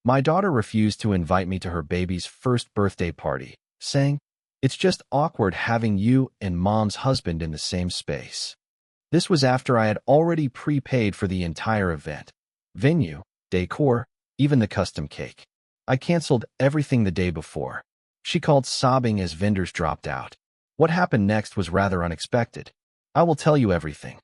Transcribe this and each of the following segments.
My daughter refused to invite me to her baby's first birthday party, saying, "It's just awkward having you and mom's husband in the same space." This was after I had already prepaid for the entire event. Venue, decor, even the custom cake. I canceled everything the day before. She called sobbing as vendors dropped out. What happened next was rather unexpected. I will tell you everything.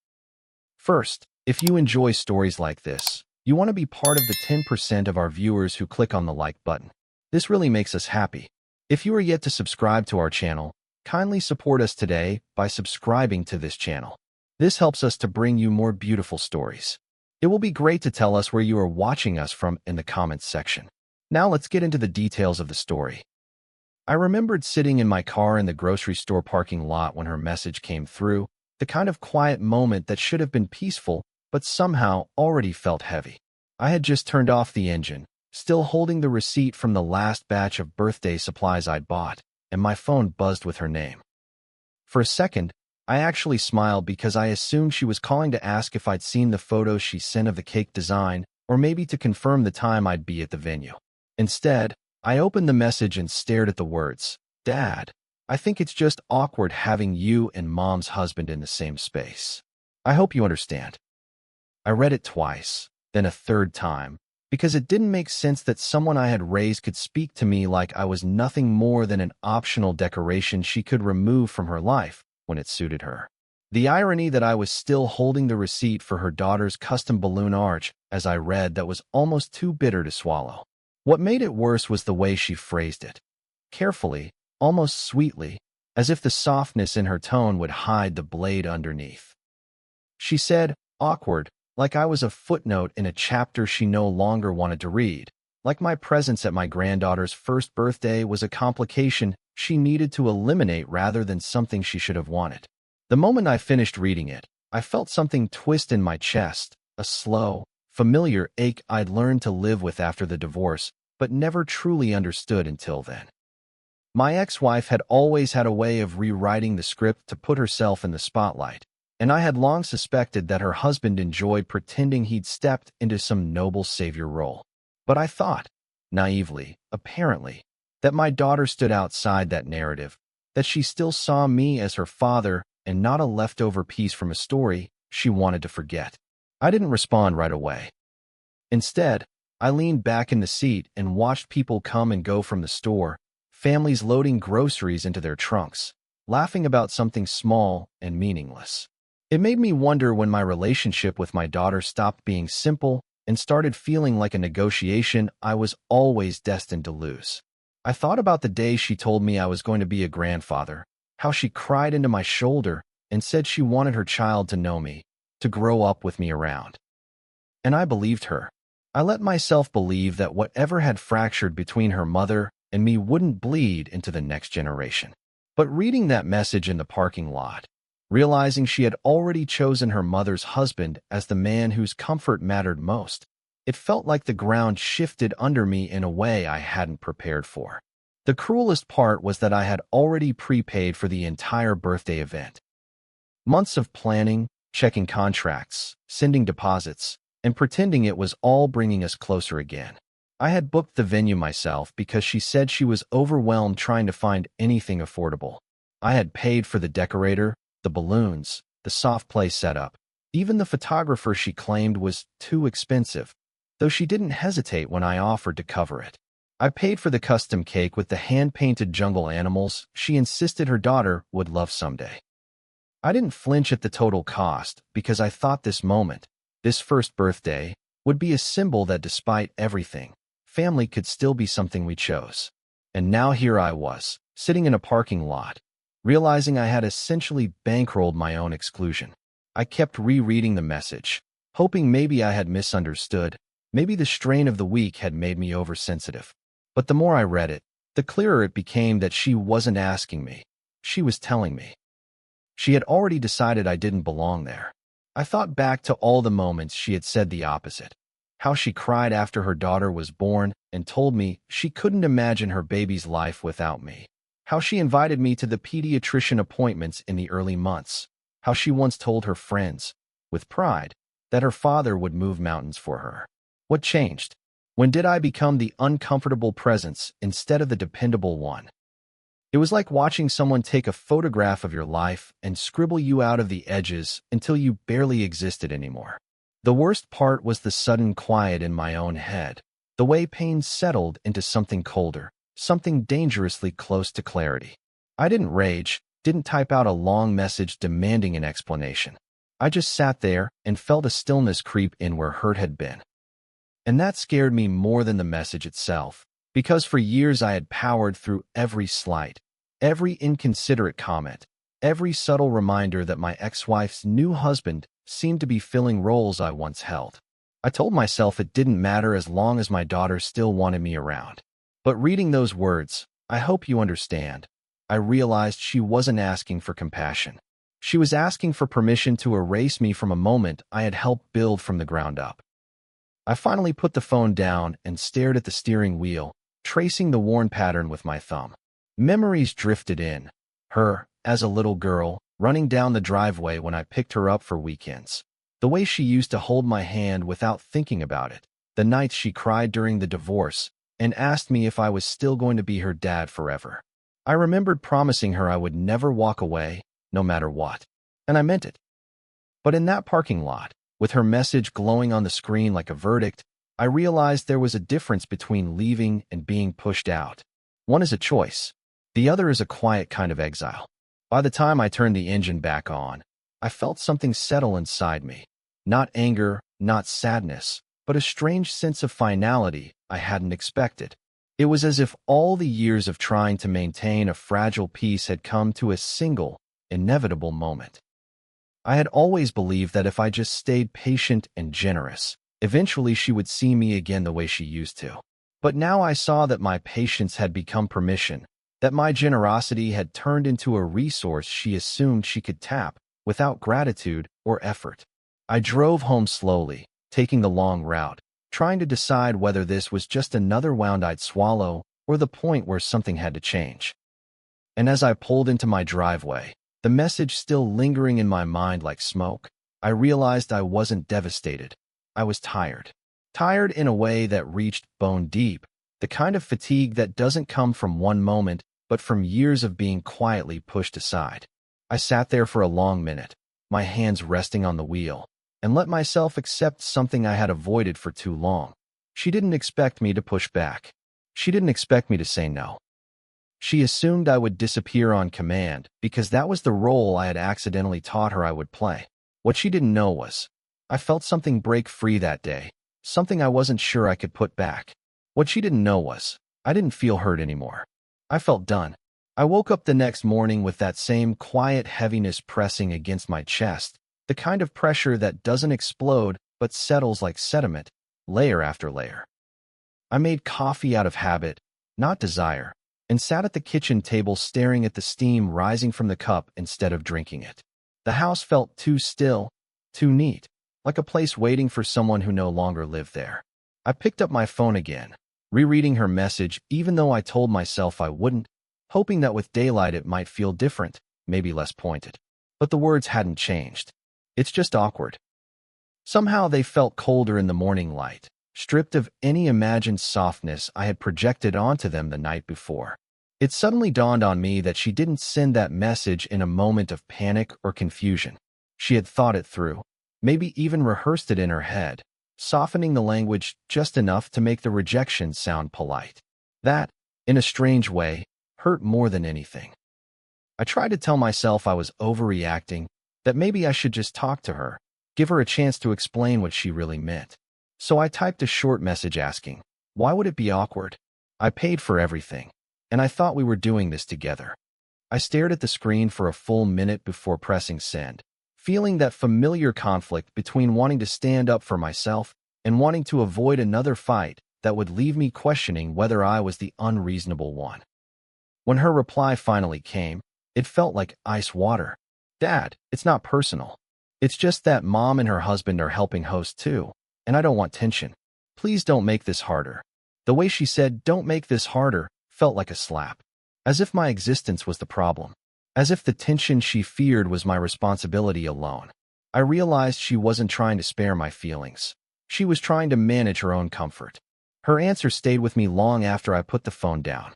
First, if you enjoy stories like this, you want to be part of the 10% of our viewers who click on the like button. This really makes us happy. If you are yet to subscribe to our channel, kindly support us today by subscribing to this channel. This helps us to bring you more beautiful stories. It will be great to tell us where you are watching us from in the comments section. Now let's get into the details of the story. I remembered sitting in my car in the grocery store parking lot when her message came through, the kind of quiet moment that should have been peaceful, but somehow already felt heavy. I had just turned off the engine, still holding the receipt from the last batch of birthday supplies I'd bought, and my phone buzzed with her name. For a second, I actually smiled because I assumed she was calling to ask if I'd seen the photos she sent of the cake design, or maybe to confirm the time I'd be at the venue. Instead, I opened the message and stared at the words, "Dad, I think it's just awkward having you and mom's husband in the same space. I hope you understand." I read it twice, then a third time, because it didn't make sense that someone I had raised could speak to me like I was nothing more than an optional decoration she could remove from her life when it suited her. The irony that I was still holding the receipt for her daughter's custom balloon arch as I read that was almost too bitter to swallow. What made it worse was the way she phrased it. Carefully, almost sweetly, as if the softness in her tone would hide the blade underneath. She said, "Awkward," like I was a footnote in a chapter she no longer wanted to read, like my presence at my granddaughter's first birthday was a complication she needed to eliminate rather than something she should have wanted. The moment I finished reading it, I felt something twist in my chest, a slow, familiar ache I'd learned to live with after the divorce, but never truly understood until then. My ex-wife had always had a way of rewriting the script to put herself in the spotlight, and I had long suspected that her husband enjoyed pretending he'd stepped into some noble savior role. But I thought, naively, apparently, that my daughter stood outside that narrative, that she still saw me as her father and not a leftover piece from a story she wanted to forget. I didn't respond right away. Instead, I leaned back in the seat and watched people come and go from the store, families loading groceries into their trunks, laughing about something small and meaningless. It made me wonder when my relationship with my daughter stopped being simple and started feeling like a negotiation I was always destined to lose. I thought about the day she told me I was going to be a grandfather, how she cried into my shoulder and said she wanted her child to know me, to grow up with me around. And I believed her. I let myself believe that whatever had fractured between her mother and me wouldn't bleed into the next generation. But reading that message in the parking lot, realizing she had already chosen her mother's husband as the man whose comfort mattered most, it felt like the ground shifted under me in a way I hadn't prepared for. The cruelest part was that I had already prepaid for the entire birthday event. Months of planning, checking contracts, sending deposits, and pretending it was all bringing us closer again. I had booked the venue myself because she said she was overwhelmed trying to find anything affordable. I had paid for the decorator, the balloons, the soft play setup. Even the photographer she claimed was too expensive, though she didn't hesitate when I offered to cover it. I paid for the custom cake with the hand-painted jungle animals she insisted her daughter would love someday. I didn't flinch at the total cost because I thought this moment, this first birthday, would be a symbol that despite everything, family could still be something we chose. And now here I was, sitting in a parking lot, realizing I had essentially bankrolled my own exclusion. I kept rereading the message, hoping maybe I had misunderstood, maybe the strain of the week had made me oversensitive. But the more I read it, the clearer it became that she wasn't asking me. She was telling me. She had already decided I didn't belong there. I thought back to all the moments she had said the opposite. How she cried after her daughter was born and told me she couldn't imagine her baby's life without me. How she invited me to the pediatrician appointments in the early months. How she once told her friends, with pride, that her father would move mountains for her. What changed? When did I become the uncomfortable presence instead of the dependable one? It was like watching someone take a photograph of your life and scribble you out of the edges until you barely existed anymore. The worst part was the sudden quiet in my own head, the way pain settled into something colder, something dangerously close to clarity. I didn't rage, didn't type out a long message demanding an explanation. I just sat there and felt a stillness creep in where hurt had been. And that scared me more than the message itself, because for years I had powered through every slight, every inconsiderate comment, every subtle reminder that my ex-wife's new husband seemed to be filling roles I once held. I told myself it didn't matter as long as my daughter still wanted me around. But reading those words, I hope you understand, I realized she wasn't asking for compassion. She was asking for permission to erase me from a moment I had helped build from the ground up. I finally put the phone down and stared at the steering wheel, tracing the worn pattern with my thumb. Memories drifted in. Her, as a little girl, running down the driveway when I picked her up for weekends. The way she used to hold my hand without thinking about it. The nights she cried during the divorce and asked me if I was still going to be her dad forever. I remembered promising her I would never walk away, no matter what. And I meant it. But in that parking lot, with her message glowing on the screen like a verdict, I realized there was a difference between leaving and being pushed out. One is a choice. The other is a quiet kind of exile. By the time I turned the engine back on, I felt something settle inside me. Not anger, not sadness, but a strange sense of finality I hadn't expected. It was as if all the years of trying to maintain a fragile peace had come to a single, inevitable moment. I had always believed that if I just stayed patient and generous, eventually she would see me again the way she used to. But now I saw that my patience had become permission, that my generosity had turned into a resource she assumed she could tap without gratitude or effort. I drove home slowly, taking the long route, trying to decide whether this was just another wound I'd swallow or the point where something had to change. And as I pulled into my driveway, the message still lingering in my mind like smoke, I realized I wasn't devastated. I was tired. Tired in a way that reached bone deep, the kind of fatigue that doesn't come from one moment, but from years of being quietly pushed aside. I sat there for a long minute, my hands resting on the wheel, and let myself accept something I had avoided for too long. She didn't expect me to push back. She didn't expect me to say no. She assumed I would disappear on command because that was the role I had accidentally taught her I would play. What she didn't know was, I felt something break free that day, something I wasn't sure I could put back. What she didn't know was, I didn't feel hurt anymore. I felt done. I woke up the next morning with that same quiet heaviness pressing against my chest, the kind of pressure that doesn't explode but settles like sediment, layer after layer. I made coffee out of habit, not desire, and sat at the kitchen table staring at the steam rising from the cup instead of drinking it. The house felt too still, too neat, like a place waiting for someone who no longer lived there. I picked up my phone again, rereading her message even though I told myself I wouldn't, hoping that with daylight it might feel different, maybe less pointed. But the words hadn't changed. It's just awkward. Somehow they felt colder in the morning light, stripped of any imagined softness I had projected onto them the night before. It suddenly dawned on me that she didn't send that message in a moment of panic or confusion. She had thought it through, maybe even rehearsed it in her head, softening the language just enough to make the rejection sound polite. That, in a strange way, hurt more than anything. I tried to tell myself I was overreacting, that maybe I should just talk to her, give her a chance to explain what she really meant. So I typed a short message asking, why would it be awkward? I paid for everything, and I thought we were doing this together. I stared at the screen for a full minute before pressing send, feeling that familiar conflict between wanting to stand up for myself and wanting to avoid another fight that would leave me questioning whether I was the unreasonable one. When her reply finally came, it felt like ice water. Dad, it's not personal. It's just that Mom and her husband are helping host too, and I don't want tension. Please don't make this harder. The way she said, don't make this harder, felt like a slap. As if my existence was the problem. As if the tension she feared was my responsibility alone. I realized she wasn't trying to spare my feelings. She was trying to manage her own comfort. Her answer stayed with me long after I put the phone down.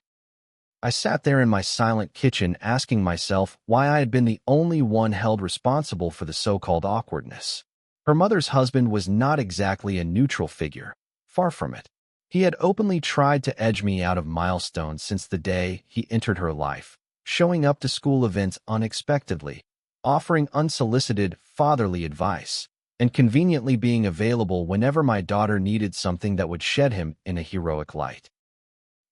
I sat there in my silent kitchen asking myself why I had been the only one held responsible for the so-called awkwardness. Her mother's husband was not exactly a neutral figure, far from it. He had openly tried to edge me out of milestones since the day he entered her life, showing up to school events unexpectedly, offering unsolicited fatherly advice, and conveniently being available whenever my daughter needed something that would shed him in a heroic light.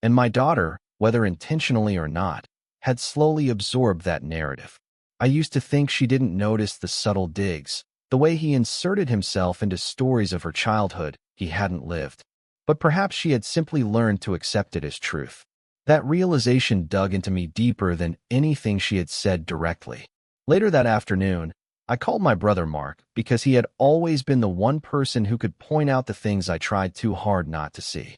And my daughter, whether intentionally or not, had slowly absorbed that narrative. I used to think she didn't notice the subtle digs, the way he inserted himself into stories of her childhood he hadn't lived. But perhaps she had simply learned to accept it as truth. That realization dug into me deeper than anything she had said directly. Later that afternoon, I called my brother Mark because he had always been the one person who could point out the things I tried too hard not to see.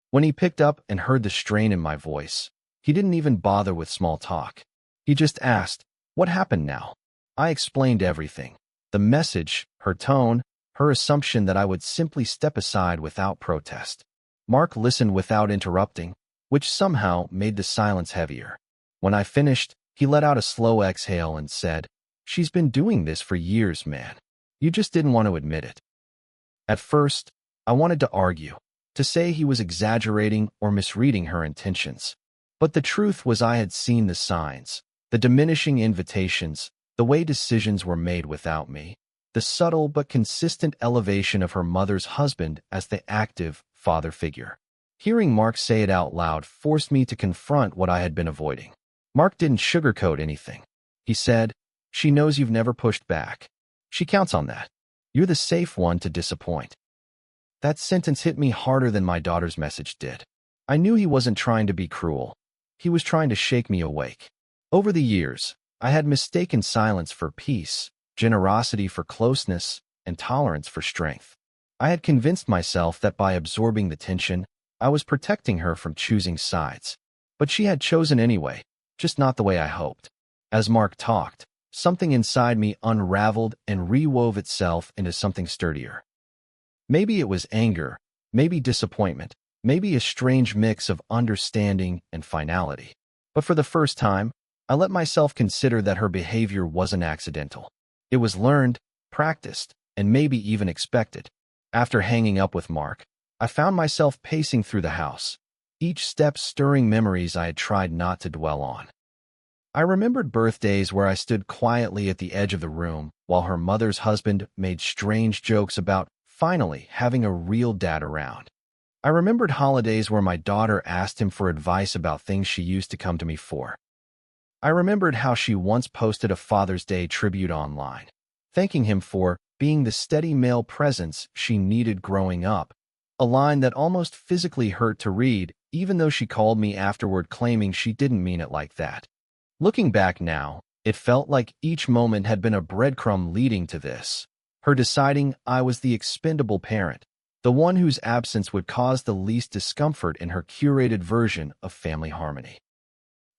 When he picked up and heard the strain in my voice, he didn't even bother with small talk. He just asked, "What happened now?" I explained everything. The message, her tone, her assumption that I would simply step aside without protest. Mark listened without interrupting, which somehow made the silence heavier. When I finished, he let out a slow exhale and said, "She's been doing this for years, man. You just didn't want to admit it." At first, I wanted to argue, to say he was exaggerating or misreading her intentions. But the truth was I had seen the signs, the diminishing invitations, the way decisions were made without me, the subtle but consistent elevation of her mother's husband as the active father figure. Hearing Mark say it out loud forced me to confront what I had been avoiding. Mark didn't sugarcoat anything. He said, "She knows you've never pushed back. She counts on that. You're the safe one to disappoint." That sentence hit me harder than my daughter's message did. I knew he wasn't trying to be cruel. He was trying to shake me awake. Over the years, I had mistaken silence for peace, generosity for closeness, and tolerance for strength. I had convinced myself that by absorbing the tension, I was protecting her from choosing sides. But she had chosen anyway, just not the way I hoped. As Mark talked, something inside me unraveled and rewove itself into something sturdier. Maybe it was anger, maybe disappointment, maybe a strange mix of understanding and finality. But for the first time, I let myself consider that her behavior wasn't accidental. It was learned, practiced, and maybe even expected. After hanging up with Mark, I found myself pacing through the house, each step stirring memories I had tried not to dwell on. I remembered birthdays where I stood quietly at the edge of the room while her mother's husband made strange jokes about finally having a real dad around. I remembered holidays where my daughter asked him for advice about things she used to come to me for. I remembered how she once posted a Father's Day tribute online, thanking him for being the steady male presence she needed growing up, a line that almost physically hurt to read, even though she called me afterward claiming she didn't mean it like that. Looking back now, it felt like each moment had been a breadcrumb leading to this. Her deciding I was the expendable parent, the one whose absence would cause the least discomfort in her curated version of family harmony.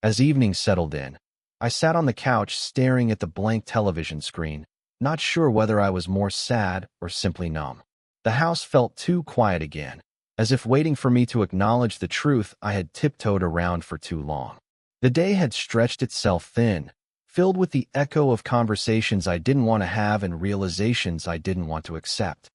As evening settled in, I sat on the couch staring at the blank television screen, not sure whether I was more sad or simply numb. The house felt too quiet again, as if waiting for me to acknowledge the truth I had tiptoed around for too long. The day had stretched itself thin, filled with the echo of conversations I didn't want to have and realizations I didn't want to accept.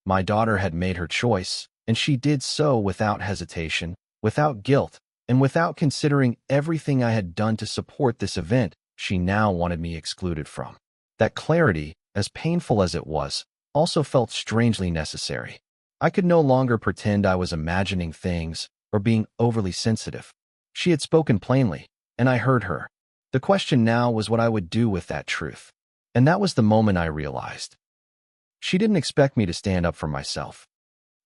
My daughter had made her choice, and she did so without hesitation, without guilt, and without considering everything I had done to support this event she now wanted me excluded from. That clarity, as painful as it was, also felt strangely necessary. I could no longer pretend I was imagining things or being overly sensitive. She had spoken plainly, and I heard her. The question now was what I would do with that truth. And that was the moment I realized. She didn't expect me to stand up for myself.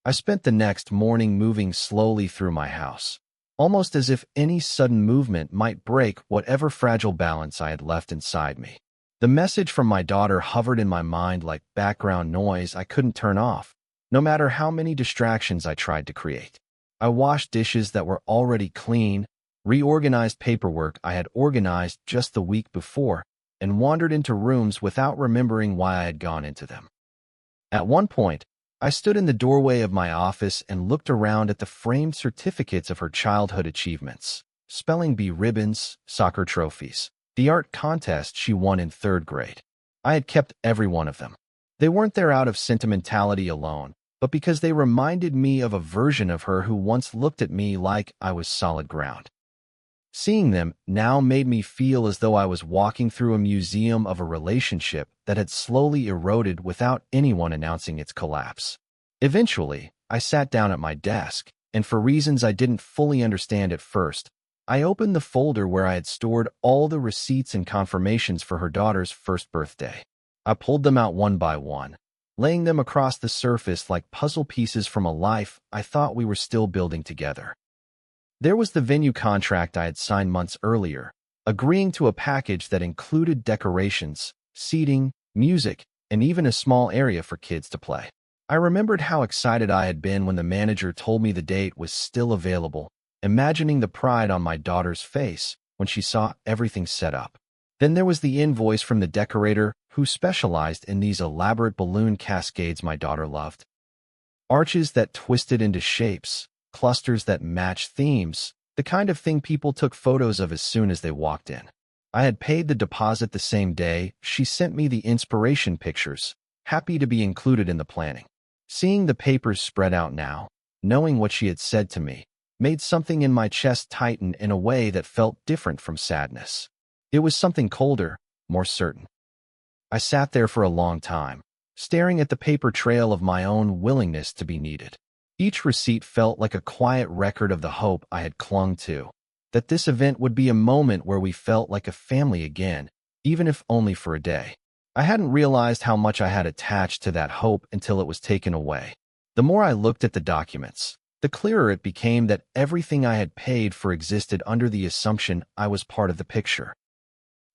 I spent the next morning moving slowly through my house, almost as if any sudden movement might break whatever fragile balance I had left inside me. The message from my daughter hovered in my mind like background noise I couldn't turn off, no matter how many distractions I tried to create. I washed dishes that were already clean, reorganized paperwork I had organized just the week before, and wandered into rooms without remembering why I had gone into them. At one point, I stood in the doorway of my office and looked around at the framed certificates of her childhood achievements, spelling bee ribbons, soccer trophies, the art contest she won in 3rd grade. I had kept every one of them. They weren't there out of sentimentality alone, but because they reminded me of a version of her who once looked at me like I was solid ground. Seeing them now made me feel as though I was walking through a museum of a relationship that had slowly eroded without anyone announcing its collapse. Eventually, I sat down at my desk, and for reasons I didn't fully understand at first, I opened the folder where I had stored all the receipts and confirmations for her daughter's 1st birthday. I pulled them out one by one, laying them across the surface like puzzle pieces from a life I thought we were still building together. There was the venue contract I had signed months earlier, agreeing to a package that included decorations, seating, music, and even a small area for kids to play. I remembered how excited I had been when the manager told me the date was still available, imagining the pride on my daughter's face when she saw everything set up. Then there was the invoice from the decorator who specialized in these elaborate balloon cascades my daughter loved. Arches that twisted into shapes, clusters that matched themes, the kind of thing people took photos of as soon as they walked in. I had paid the deposit the same day she sent me the inspiration pictures, happy to be included in the planning. Seeing the papers spread out now, knowing what she had said to me, made something in my chest tighten in a way that felt different from sadness. It was something colder, more certain. I sat there for a long time, staring at the paper trail of my own willingness to be needed. Each receipt felt like a quiet record of the hope I had clung to, that this event would be a moment where we felt like a family again, even if only for a day. I hadn't realized how much I had attached to that hope until it was taken away. The more I looked at the documents, the clearer it became that everything I had paid for existed under the assumption I was part of the picture.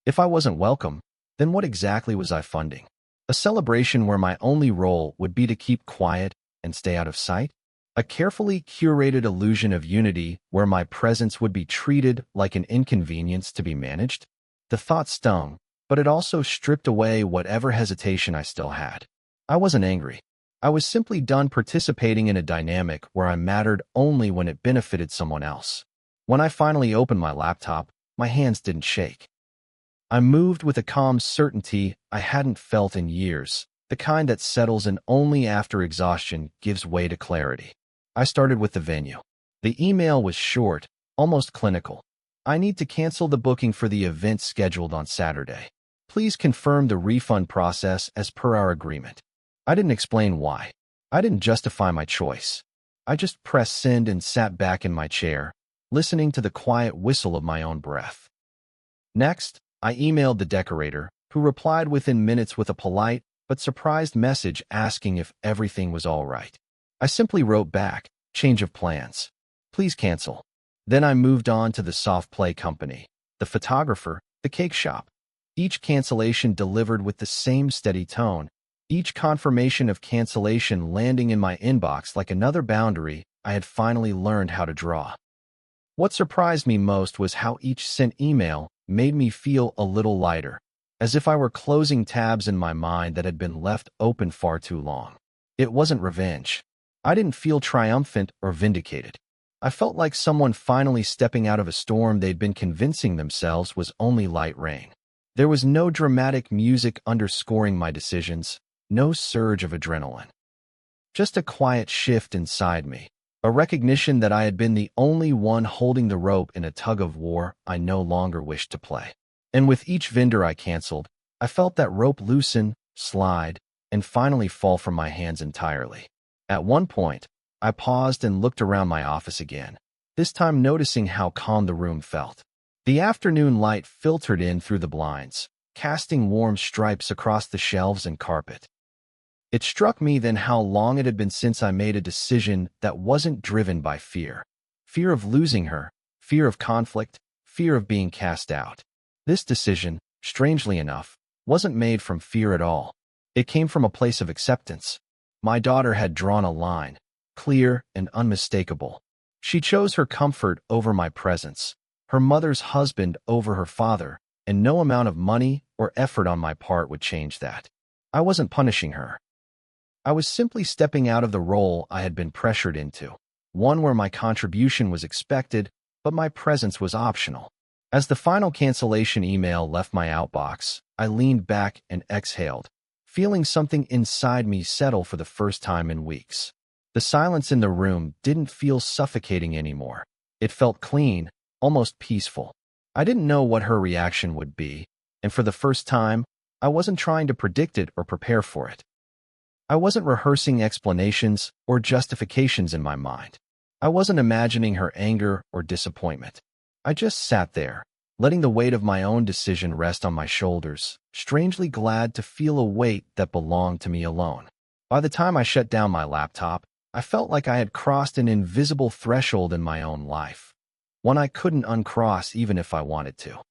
If I wasn't welcome, then what exactly was I funding? A celebration where my only role would be to keep quiet and stay out of sight? A carefully curated illusion of unity where my presence would be treated like an inconvenience to be managed? The thought stung, but it also stripped away whatever hesitation I still had. I wasn't angry. I was simply done participating in a dynamic where I mattered only when it benefited someone else. When I finally opened my laptop, my hands didn't shake. I moved with a calm certainty I hadn't felt in years, the kind that settles in only after exhaustion gives way to clarity. I started with the venue. The email was short, almost clinical. I need to cancel the booking for the event scheduled on Saturday. Please confirm the refund process as per our agreement. I didn't explain why. I didn't justify my choice. I just pressed send and sat back in my chair, listening to the quiet whistle of my own breath. Next, I emailed the decorator, who replied within minutes with a polite but surprised message asking if everything was all right. I simply wrote back, change of plans. Please cancel. Then I moved on to the soft play company, the photographer, the cake shop. Each cancellation delivered with the same steady tone, each confirmation of cancellation landing in my inbox like another boundary I had finally learned how to draw. What surprised me most was how each sent email made me feel a little lighter, as if I were closing tabs in my mind that had been left open far too long. It wasn't revenge. I didn't feel triumphant or vindicated. I felt like someone finally stepping out of a storm they'd been convincing themselves was only light rain. There was no dramatic music underscoring my decisions, no surge of adrenaline. Just a quiet shift inside me, a recognition that I had been the only one holding the rope in a tug-of-war I no longer wished to play. And with each vendor I canceled, I felt that rope loosen, slide, and finally fall from my hands entirely. At one point, I paused and looked around my office again, this time noticing how calm the room felt. The afternoon light filtered in through the blinds, casting warm stripes across the shelves and carpet. It struck me then how long it had been since I made a decision that wasn't driven by fear. Fear of losing her, fear of conflict, fear of being cast out. This decision, strangely enough, wasn't made from fear at all. It came from a place of acceptance. My daughter had drawn a line, clear and unmistakable. She chose her comfort over my presence, her mother's husband over her father, and no amount of money or effort on my part would change that. I wasn't punishing her. I was simply stepping out of the role I had been pressured into, one where my contribution was expected, but my presence was optional. As the final cancellation email left my outbox, I leaned back and exhaled, feeling something inside me settle for the first time in weeks. The silence in the room didn't feel suffocating anymore. It felt clean, almost peaceful. I didn't know what her reaction would be, and for the first time, I wasn't trying to predict it or prepare for it. I wasn't rehearsing explanations or justifications in my mind. I wasn't imagining her anger or disappointment. I just sat there, letting the weight of my own decision rest on my shoulders, strangely glad to feel a weight that belonged to me alone. By the time I shut down my laptop, I felt like I had crossed an invisible threshold in my own life, one I couldn't uncross even if I wanted to.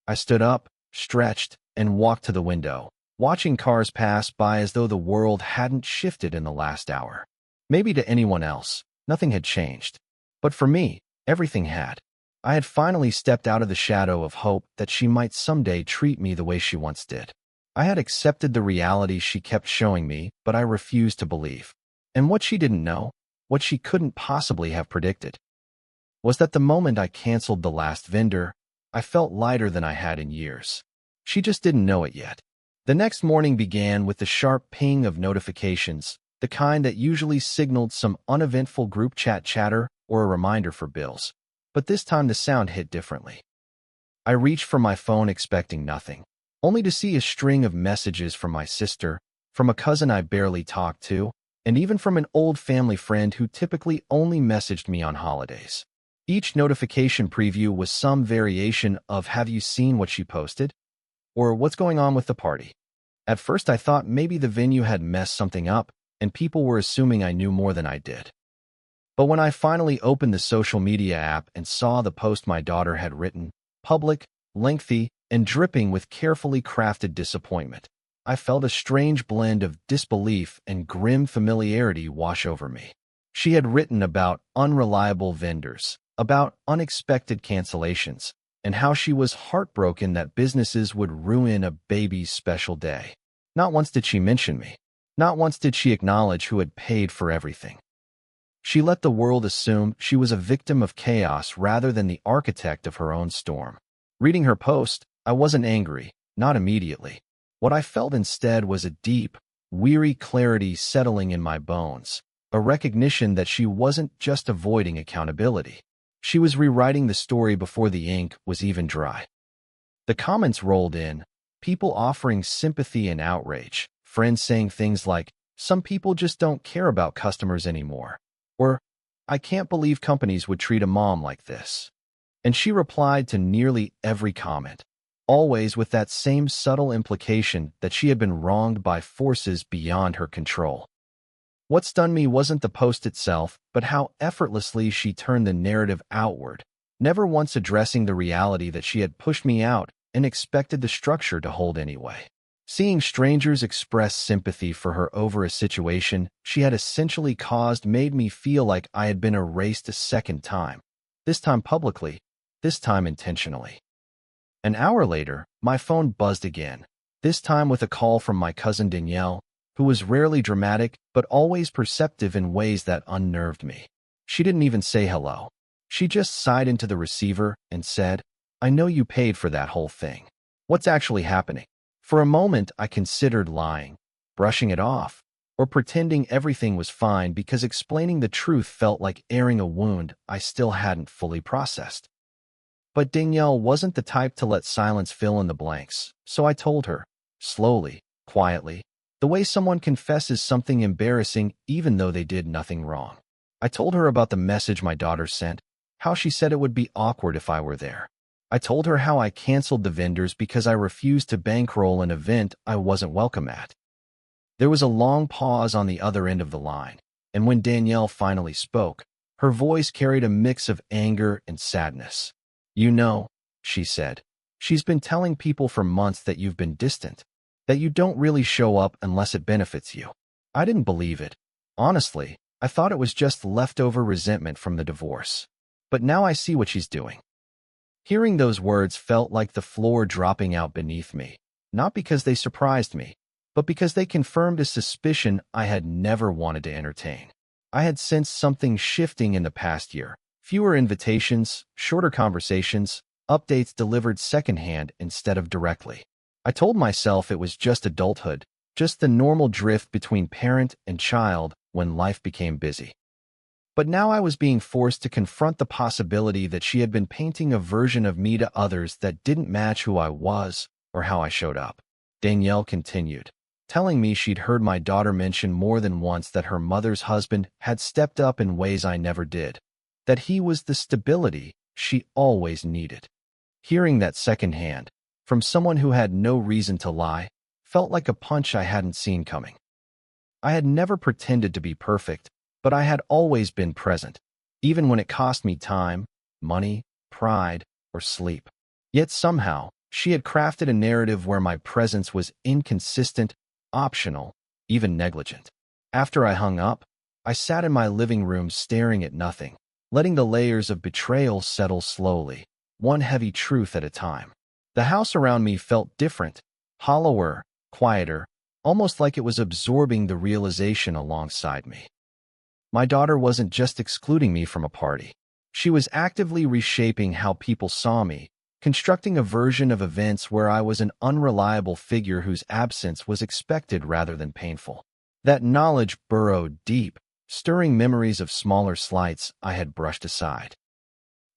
I stood up, stretched, and walked to the window, watching cars pass by as though the world hadn't shifted in the last hour. Maybe to anyone else, nothing had changed. But for me, everything had. I had finally stepped out of the shadow of hope that she might someday treat me the way she once did. I had accepted the reality she kept showing me, but I refused to believe. And what she didn't know, what she couldn't possibly have predicted, was that the moment I canceled the last vendor, I felt lighter than I had in years. She just didn't know it yet. The next morning began with the sharp ping of notifications, the kind that usually signaled some uneventful group chat chatter or a reminder for bills. But this time the sound hit differently. I reached for my phone expecting nothing, only to see a string of messages from my sister, from a cousin I barely talked to, and even from an old family friend who typically only messaged me on holidays. Each notification preview was some variation of "Have you seen what she posted?" or "What's going on with the party?" At first I thought maybe the venue had messed something up, and people were assuming I knew more than I did. But when I finally opened the social media app and saw the post my daughter had written, public, lengthy, and dripping with carefully crafted disappointment, I felt a strange blend of disbelief and grim familiarity wash over me. She had written about unreliable vendors, about unexpected cancellations, and how she was heartbroken that businesses would ruin a baby's special day. Not once did she mention me. Not once did she acknowledge who had paid for everything. She let the world assume she was a victim of chaos rather than the architect of her own storm. Reading her post, I wasn't angry, not immediately. What I felt instead was a deep, weary clarity settling in my bones, a recognition that she wasn't just avoiding accountability. She was rewriting the story before the ink was even dry. The comments rolled in, people offering sympathy and outrage, friends saying things like, "Some people just don't care about customers anymore," or "I can't believe companies would treat a mom like this." And she replied to nearly every comment, always with that same subtle implication that she had been wronged by forces beyond her control. What stunned me wasn't the post itself, but how effortlessly she turned the narrative outward, never once addressing the reality that she had pushed me out and expected the structure to hold anyway. Seeing strangers express sympathy for her over a situation she had essentially caused made me feel like I had been erased a second time, this time publicly, this time intentionally. An hour later, my phone buzzed again, this time with a call from my cousin Danielle, who was rarely dramatic but always perceptive in ways that unnerved me. She didn't even say hello. She just sighed into the receiver and said, "I know you paid for that whole thing. What's actually happening?" For a moment, I considered lying, brushing it off, or pretending everything was fine because explaining the truth felt like airing a wound I still hadn't fully processed. But Danielle wasn't the type to let silence fill in the blanks, so I told her, slowly, quietly, the way someone confesses something embarrassing even though they did nothing wrong. I told her about the message my daughter sent, how she said it would be awkward if I were there. I told her how I canceled the vendors because I refused to bankroll an event I wasn't welcome at. There was a long pause on the other end of the line, and when Danielle finally spoke, her voice carried a mix of anger and sadness. "You know," she said, "she's been telling people for months that you've been distant, that you don't really show up unless it benefits you." I didn't believe it. Honestly, I thought it was just leftover resentment from the divorce. But now I see what she's doing. Hearing those words felt like the floor dropping out beneath me, not because they surprised me, but because they confirmed a suspicion I had never wanted to entertain. I had sensed something shifting in the past year. Fewer invitations, shorter conversations, updates delivered secondhand instead of directly. I told myself it was just adulthood, just the normal drift between parent and child when life became busy. But now I was being forced to confront the possibility that she had been painting a version of me to others that didn't match who I was or how I showed up. Danielle continued, telling me she'd heard my daughter mention more than once that her mother's husband had stepped up in ways I never did, that he was the stability she always needed. Hearing that secondhand, from someone who had no reason to lie, felt like a punch I hadn't seen coming. I had never pretended to be perfect, but I had always been present, even when it cost me time, money, pride, or sleep. Yet somehow, she had crafted a narrative where my presence was inconsistent, optional, even negligent. After I hung up, I sat in my living room staring at nothing, letting the layers of betrayal settle slowly, one heavy truth at a time. The house around me felt different, hollower, quieter, almost like it was absorbing the realization alongside me. My daughter wasn't just excluding me from a party. She was actively reshaping how people saw me, constructing a version of events where I was an unreliable figure whose absence was expected rather than painful. That knowledge burrowed deep, stirring memories of smaller slights I had brushed aside.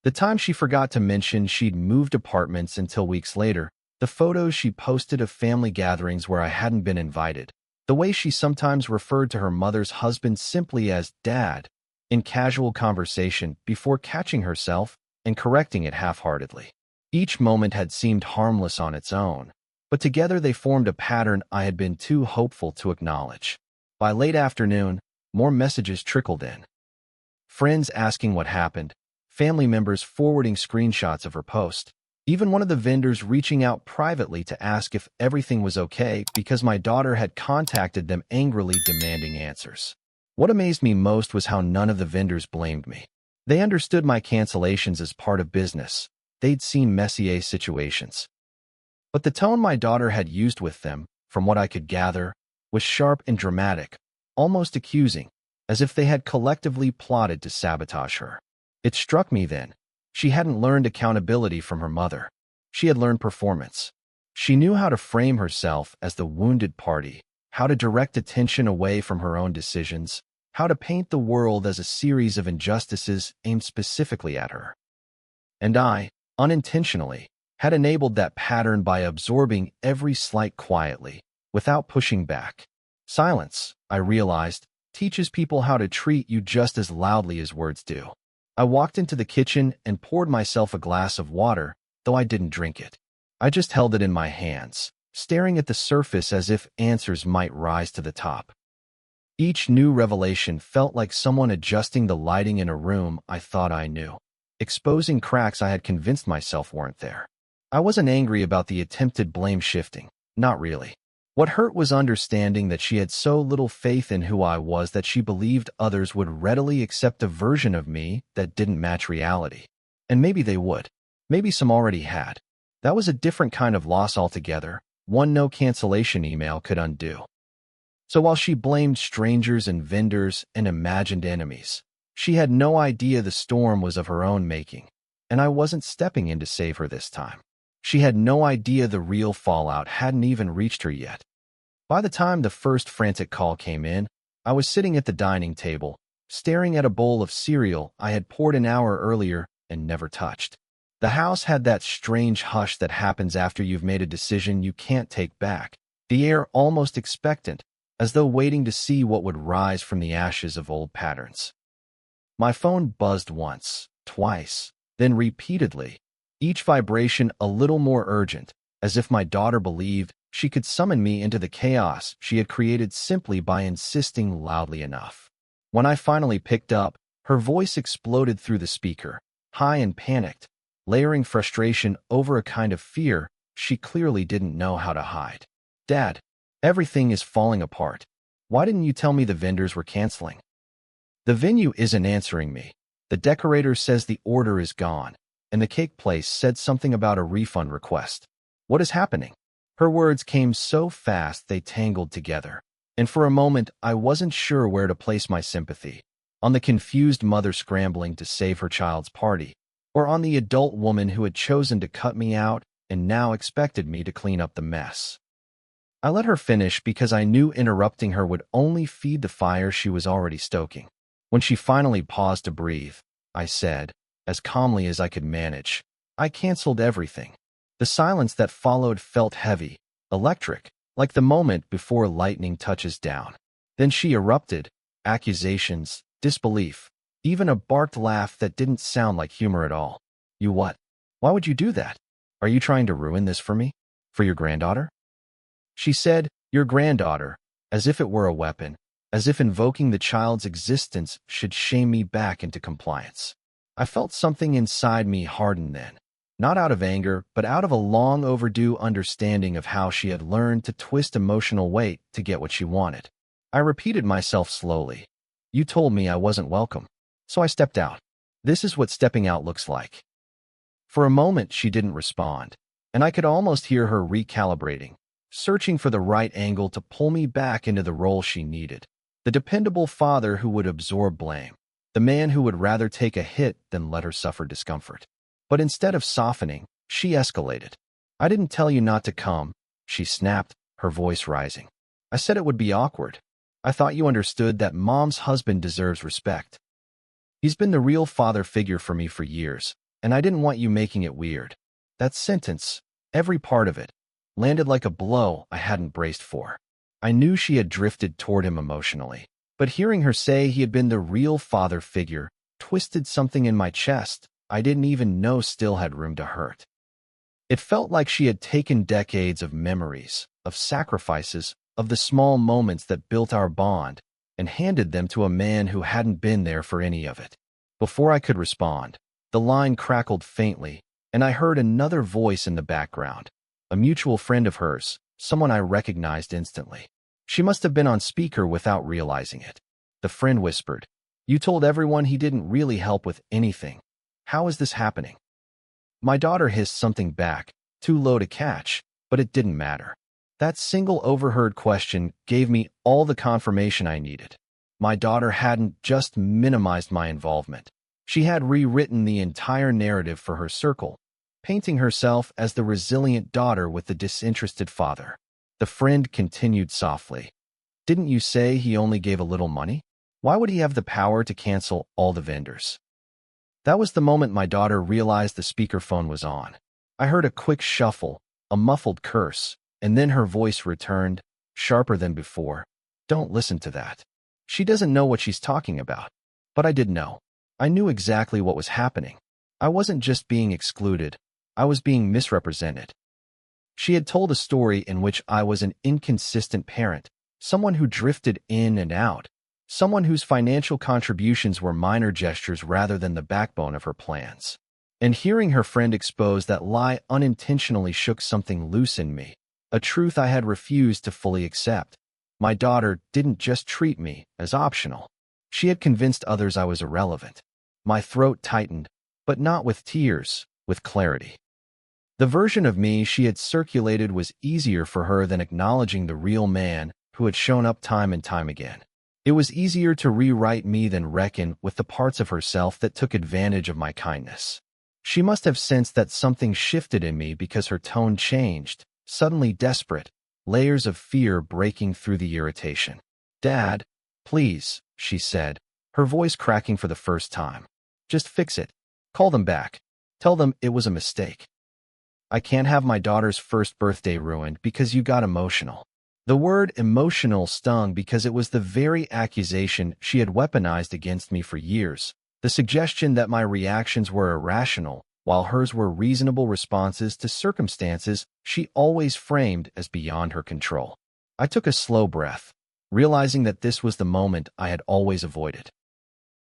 The time she forgot to mention she'd moved apartments until weeks later, the photos she posted of family gatherings where I hadn't been invited, the way she sometimes referred to her mother's husband simply as Dad in casual conversation before catching herself and correcting it half-heartedly. Each moment had seemed harmless on its own, but together they formed a pattern I had been too hopeful to acknowledge. By late afternoon, more messages trickled in. Friends asking what happened, family members forwarding screenshots of her post, even one of the vendors reaching out privately to ask if everything was okay because my daughter had contacted them angrily demanding answers. What amazed me most was how none of the vendors blamed me. They understood my cancellations as part of business. They'd seen Messier situations. But the tone my daughter had used with them, from what I could gather, was sharp and dramatic, almost accusing, as if they had collectively plotted to sabotage her. It struck me then. She hadn't learned accountability from her mother. She had learned performance. She knew how to frame herself as the wounded party, how to direct attention away from her own decisions, how to paint the world as a series of injustices aimed specifically at her. And I, unintentionally, had enabled that pattern by absorbing every slight quietly, without pushing back. Silence, I realized, teaches people how to treat you just as loudly as words do. I walked into the kitchen and poured myself a glass of water, though I didn't drink it. I just held it in my hands, staring at the surface as if answers might rise to the top. Each new revelation felt like someone adjusting the lighting in a room I thought I knew, exposing cracks I had convinced myself weren't there. I wasn't angry about the attempted blame shifting, not really. What hurt was understanding that she had so little faith in who I was that she believed others would readily accept a version of me that didn't match reality. And maybe they would. Maybe some already had. That was a different kind of loss altogether, one no cancellation email could undo. So while she blamed strangers and vendors and imagined enemies, she had no idea the storm was of her own making, and I wasn't stepping in to save her this time. She had no idea the real fallout hadn't even reached her yet. By the time the first frantic call came in, I was sitting at the dining table, staring at a bowl of cereal I had poured an hour earlier and never touched. The house had that strange hush that happens after you've made a decision you can't take back, the air almost expectant, as though waiting to see what would rise from the ashes of old patterns. My phone buzzed once, twice, then repeatedly, each vibration a little more urgent, as if my daughter believed she could summon me into the chaos she had created simply by insisting loudly enough. When I finally picked up, her voice exploded through the speaker, high and panicked, layering frustration over a kind of fear she clearly didn't know how to hide. "Dad, everything is falling apart. Why didn't you tell me the vendors were canceling? The venue isn't answering me. The decorator says the order is gone, and the cake place said something about a refund request. What is happening?" Her words came so fast they tangled together, and for a moment I wasn't sure where to place my sympathy. On the confused mother scrambling to save her child's party, or on the adult woman who had chosen to cut me out and now expected me to clean up the mess. I let her finish because I knew interrupting her would only feed the fire she was already stoking. When she finally paused to breathe, I said, as calmly as I could manage, I canceled everything. The silence that followed felt heavy, electric, like the moment before lightning touches down. Then she erupted, accusations, disbelief, even a barked laugh that didn't sound like humor at all. You what? Why would you do that? Are you trying to ruin this for me? For your granddaughter? She said, your granddaughter, as if it were a weapon, as if invoking the child's existence should shame me back into compliance. I felt something inside me harden then, not out of anger, but out of a long overdue understanding of how she had learned to twist emotional weight to get what she wanted. I repeated myself slowly. You told me I wasn't welcome, so I stepped out. This is what stepping out looks like. For a moment, she didn't respond, and I could almost hear her recalibrating, searching for the right angle to pull me back into the role she needed. The dependable father who would absorb blame, the man who would rather take a hit than let her suffer discomfort. But instead of softening, she escalated. I didn't tell you not to come, she snapped, her voice rising. I said it would be awkward. I thought you understood that Mom's husband deserves respect. He's been the real father figure for me for years, and I didn't want you making it weird. That sentence, every part of it, landed like a blow I hadn't braced for. I knew she had drifted toward him emotionally, but hearing her say he had been the real father figure twisted something in my chest I didn't even know still had room to hurt. It felt like she had taken decades of memories, of sacrifices, of the small moments that built our bond, and handed them to a man who hadn't been there for any of it. Before I could respond, the line crackled faintly, and I heard another voice in the background, a mutual friend of hers, someone I recognized instantly. She must have been on speaker without realizing it. The friend whispered, "You told everyone he didn't really help with anything. How is this happening?" My daughter hissed something back, too low to catch, but it didn't matter. That single overheard question gave me all the confirmation I needed. My daughter hadn't just minimized my involvement. She had rewritten the entire narrative for her circle, painting herself as the resilient daughter with the disinterested father. The friend continued softly. Didn't you say he only gave a little money? Why would he have the power to cancel all the vendors? That was the moment my daughter realized the speakerphone was on. I heard a quick shuffle, a muffled curse, and then her voice returned, sharper than before. Don't listen to that. She doesn't know what she's talking about. But I did know. I knew exactly what was happening. I wasn't just being excluded. I was being misrepresented. She had told a story in which I was an inconsistent parent, someone who drifted in and out, someone whose financial contributions were minor gestures rather than the backbone of her plans. And hearing her friend expose that lie unintentionally shook something loose in me, a truth I had refused to fully accept. My daughter didn't just treat me as optional. She had convinced others I was irrelevant. My throat tightened, but not with tears, with clarity. The version of me she had circulated was easier for her than acknowledging the real man who had shown up time and time again. It was easier to rewrite me than reckon with the parts of herself that took advantage of my kindness. She must have sensed that something shifted in me because her tone changed, suddenly desperate, layers of fear breaking through the irritation. "Dad, please," she said, her voice cracking for the first time. "Just fix it. Call them back. Tell them it was a mistake. I can't have my daughter's first birthday ruined because you got emotional." The word emotional stung because it was the very accusation she had weaponized against me for years, the suggestion that my reactions were irrational, while hers were reasonable responses to circumstances she always framed as beyond her control. I took a slow breath, realizing that this was the moment I had always avoided.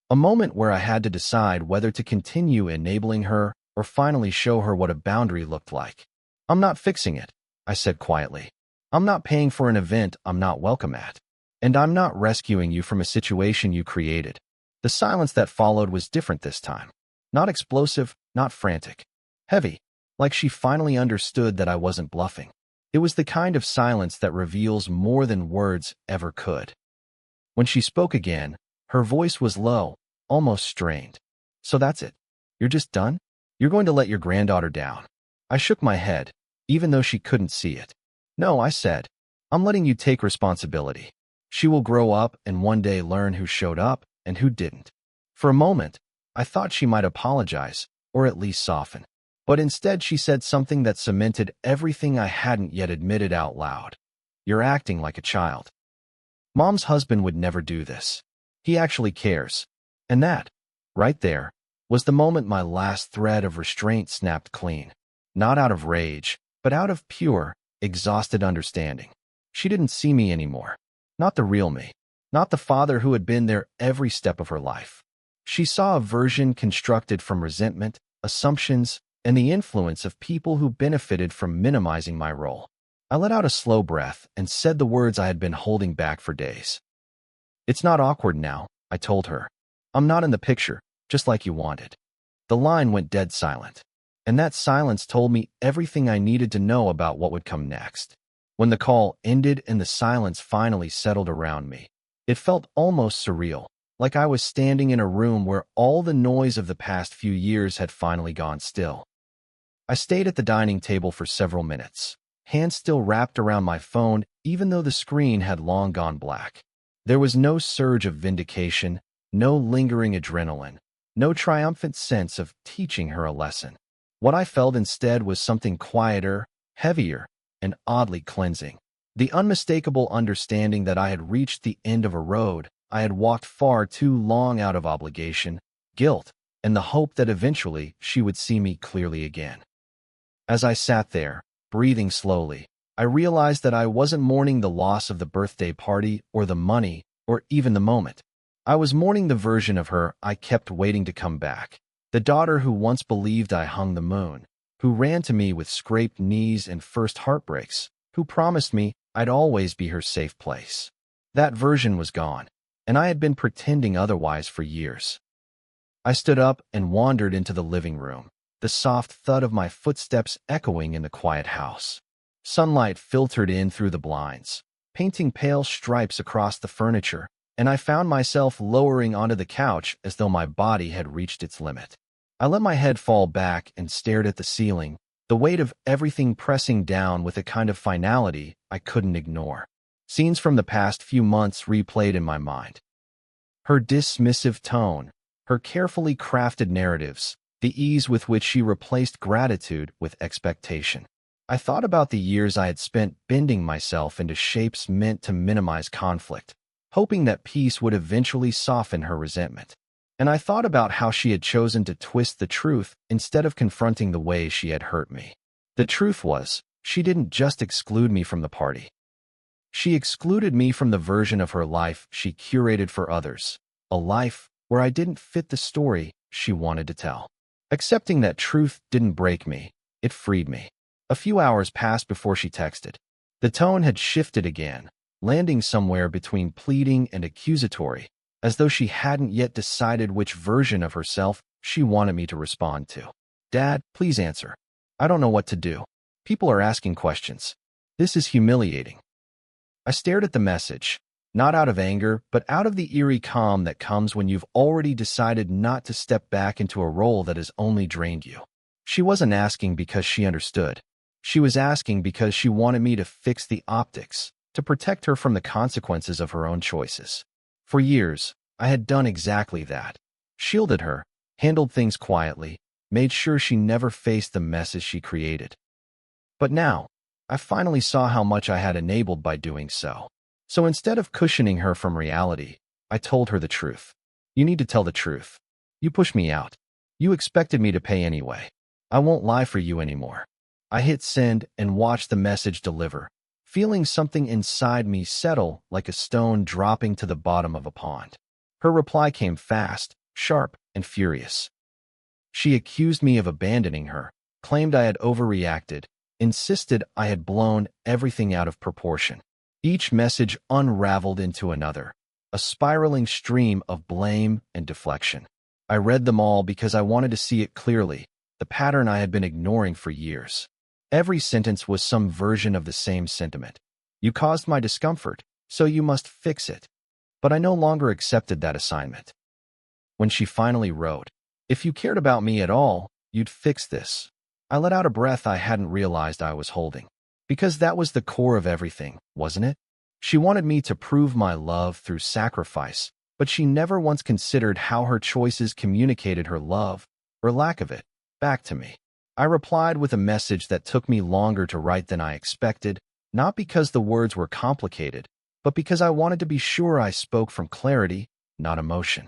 A moment where I had to decide whether to continue enabling her or finally show her what a boundary looked like. "I'm not fixing it," I said quietly. "I'm not paying for an event I'm not welcome at. And I'm not rescuing you from a situation you created." The silence that followed was different this time. Not explosive, not frantic. Heavy, like she finally understood that I wasn't bluffing. It was the kind of silence that reveals more than words ever could. When she spoke again, her voice was low, almost strained. So that's it. You're just done? You're going to let your granddaughter down? I shook my head, even though she couldn't see it. No, I said. I'm letting you take responsibility. She will grow up and one day learn who showed up and who didn't. For a moment, I thought she might apologize, or at least soften. But instead she said something that cemented everything I hadn't yet admitted out loud. You're acting like a child. Mom's husband would never do this. He actually cares. And that, right there, was the moment my last thread of restraint snapped clean. Not out of rage, but out of pure, exhausted understanding. She didn't see me anymore. Not the real me. Not the father who had been there every step of her life. She saw a version constructed from resentment, assumptions, and the influence of people who benefited from minimizing my role. I let out a slow breath and said the words I had been holding back for days. It's not awkward now, I told her. I'm not in the picture, just like you wanted. The line went dead silent, and that silence told me everything I needed to know about what would come next. When the call ended and the silence finally settled around me, it felt almost surreal, like I was standing in a room where all the noise of the past few years had finally gone still. I stayed at the dining table for several minutes, hands still wrapped around my phone even though the screen had long gone black. There was no surge of vindication, no lingering adrenaline, no triumphant sense of teaching her a lesson. What I felt instead was something quieter, heavier, and oddly cleansing. The unmistakable understanding that I had reached the end of a road I had walked far too long out of obligation, guilt, and the hope that eventually she would see me clearly again. As I sat there, breathing slowly, I realized that I wasn't mourning the loss of the birthday party or the money or even the moment. I was mourning the version of her I kept waiting to come back, the daughter who once believed I hung the moon, who ran to me with scraped knees and first heartbreaks, who promised me I'd always be her safe place. That version was gone, and I had been pretending otherwise for years. I stood up and wandered into the living room, the soft thud of my footsteps echoing in the quiet house. Sunlight filtered in through the blinds, painting pale stripes across the furniture, and I found myself lowering onto the couch as though my body had reached its limit. I let my head fall back and stared at the ceiling, the weight of everything pressing down with a kind of finality I couldn't ignore. Scenes from the past few months replayed in my mind. Her dismissive tone, her carefully crafted narratives, the ease with which she replaced gratitude with expectation. I thought about the years I had spent bending myself into shapes meant to minimize conflict, hoping that peace would eventually soften her resentment. And I thought about how she had chosen to twist the truth instead of confronting the way she had hurt me. The truth was, she didn't just exclude me from the party. She excluded me from the version of her life she curated for others, a life where I didn't fit the story she wanted to tell. Accepting that truth didn't break me, it freed me. A few hours passed before she texted. The tone had shifted again, landing somewhere between pleading and accusatory, as though she hadn't yet decided which version of herself she wanted me to respond to. Dad, please answer. I don't know what to do. People are asking questions. This is humiliating. I stared at the message, not out of anger, but out of the eerie calm that comes when you've already decided not to step back into a role that has only drained you. She wasn't asking because she understood. She was asking because she wanted me to fix the optics, to protect her from the consequences of her own choices. For years, I had done exactly that. Shielded her, handled things quietly, made sure she never faced the messes she created. But now, I finally saw how much I had enabled by doing so. So instead of cushioning her from reality, I told her the truth. You need to tell the truth. You pushed me out. You expected me to pay anyway. I won't lie for you anymore. I hit send and watched the message deliver, feeling something inside me settle like a stone dropping to the bottom of a pond. Her reply came fast, sharp, and furious. She accused me of abandoning her, claimed I had overreacted, insisted I had blown everything out of proportion. Each message unraveled into another, a spiraling stream of blame and deflection. I read them all because I wanted to see it clearly, the pattern I had been ignoring for years. Every sentence was some version of the same sentiment. You caused my discomfort, so you must fix it. But I no longer accepted that assignment. When she finally wrote, "If you cared about me at all, you'd fix this," I let out a breath I hadn't realized I was holding. Because that was the core of everything, wasn't it? She wanted me to prove my love through sacrifice, but she never once considered how her choices communicated her love, or lack of it, back to me. I replied with a message that took me longer to write than I expected, not because the words were complicated, but because I wanted to be sure I spoke from clarity, not emotion.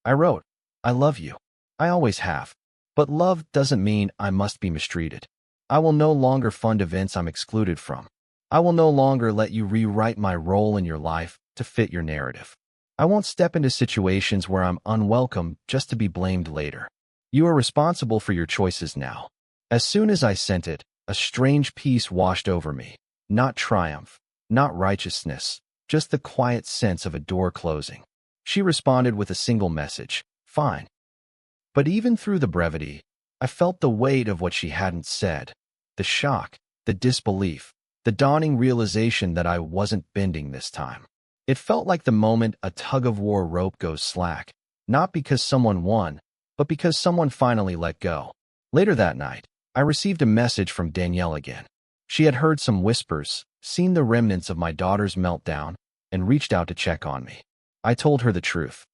I wrote, "I love you. I always have. But love doesn't mean I must be mistreated. I will no longer fund events I'm excluded from. I will no longer let you rewrite my role in your life to fit your narrative. I won't step into situations where I'm unwelcome just to be blamed later. You are responsible for your choices now." As soon as I sent it, a strange peace washed over me. Not triumph, not righteousness, just the quiet sense of a door closing. She responded with a single message, "Fine." But even through the brevity, I felt the weight of what she hadn't said. The shock, the disbelief, the dawning realization that I wasn't bending this time. It felt like the moment a tug-of-war rope goes slack, not because someone won, but because someone finally let go. Later that night, I received a message from Danielle again. She had heard some whispers, seen the remnants of my daughter's meltdown, and reached out to check on me. I told her the truth.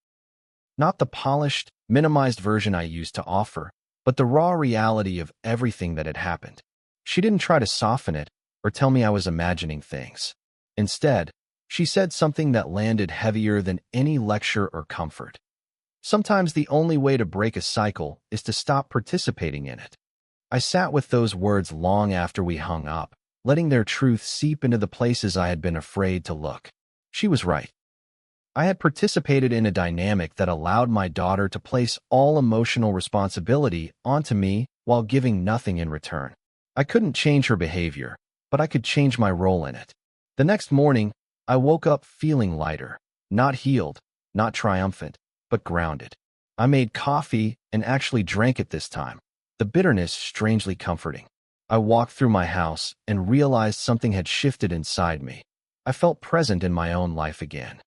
Not the polished, minimized version I used to offer, but the raw reality of everything that had happened. She didn't try to soften it or tell me I was imagining things. Instead, she said something that landed heavier than any lecture or comfort. Sometimes the only way to break a cycle is to stop participating in it. I sat with those words long after we hung up, letting their truth seep into the places I had been afraid to look. She was right. I had participated in a dynamic that allowed my daughter to place all emotional responsibility onto me while giving nothing in return. I couldn't change her behavior, but I could change my role in it. The next morning, I woke up feeling lighter, not healed, not triumphant, but grounded. I made coffee and actually drank it this time, the bitterness strangely comforting. I walked through my house and realized something had shifted inside me. I felt present in my own life again.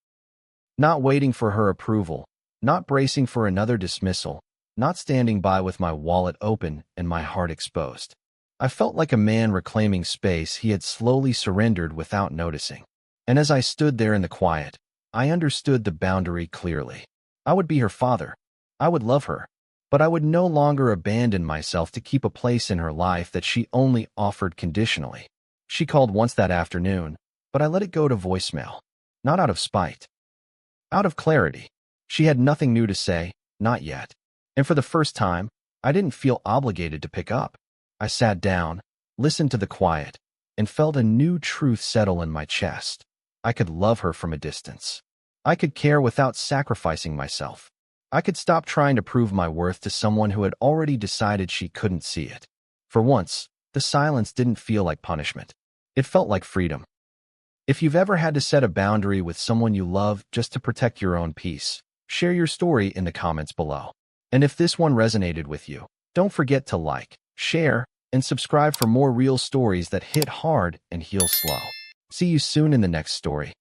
Not waiting for her approval, not bracing for another dismissal, not standing by with my wallet open and my heart exposed. I felt like a man reclaiming space he had slowly surrendered without noticing. And as I stood there in the quiet, I understood the boundary clearly. I would be her father. I would love her. But I would no longer abandon myself to keep a place in her life that she only offered conditionally. She called once that afternoon, but I let it go to voicemail. Not out of spite. Out of clarity. She had nothing new to say, not yet. And for the first time, I didn't feel obligated to pick up. I sat down, listened to the quiet, and felt a new truth settle in my chest. I could love her from a distance. I could care without sacrificing myself. I could stop trying to prove my worth to someone who had already decided she couldn't see it. For once, the silence didn't feel like punishment. It felt like freedom. If you've ever had to set a boundary with someone you love just to protect your own peace, share your story in the comments below. And if this one resonated with you, don't forget to like, share, and subscribe for more real stories that hit hard and heal slow. See you soon in the next story.